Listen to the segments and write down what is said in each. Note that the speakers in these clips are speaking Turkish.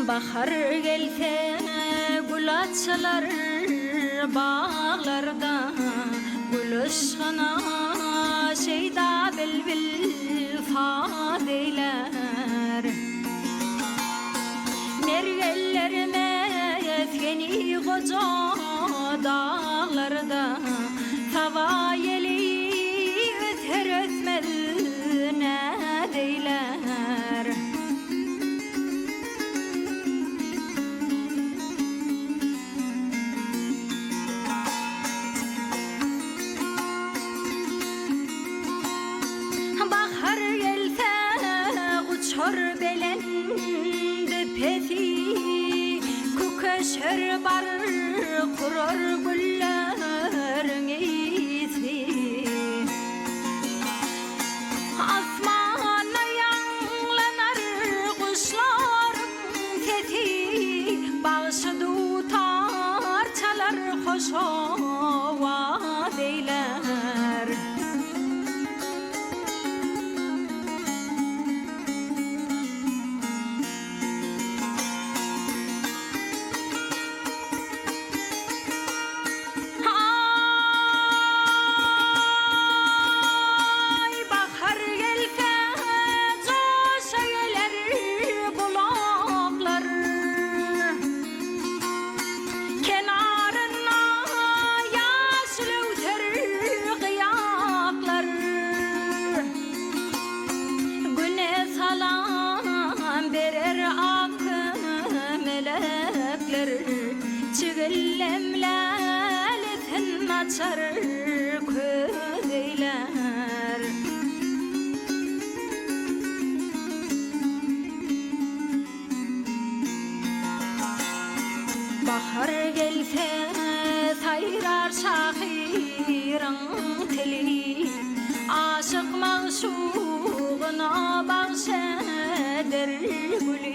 Bahar gelse gül açılır bağlarda, gülüşkana şeyda bilbil fad eyler. Mergellerime etkeni koca dağlarda, tava yeli öter ötmez ne deyler. Bahar gelse uçar belendi peti, kukaşır bar kurur güllerin isi. Asmana yanlanar kuşların sesi, bağışı tutar çalar hoş ova deyler. Çiğlemlelethin açar köyler. Bahar gelse sayrar şahirin tili, aşık mağşuğuna bağışeder gülü.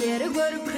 Yer görkünü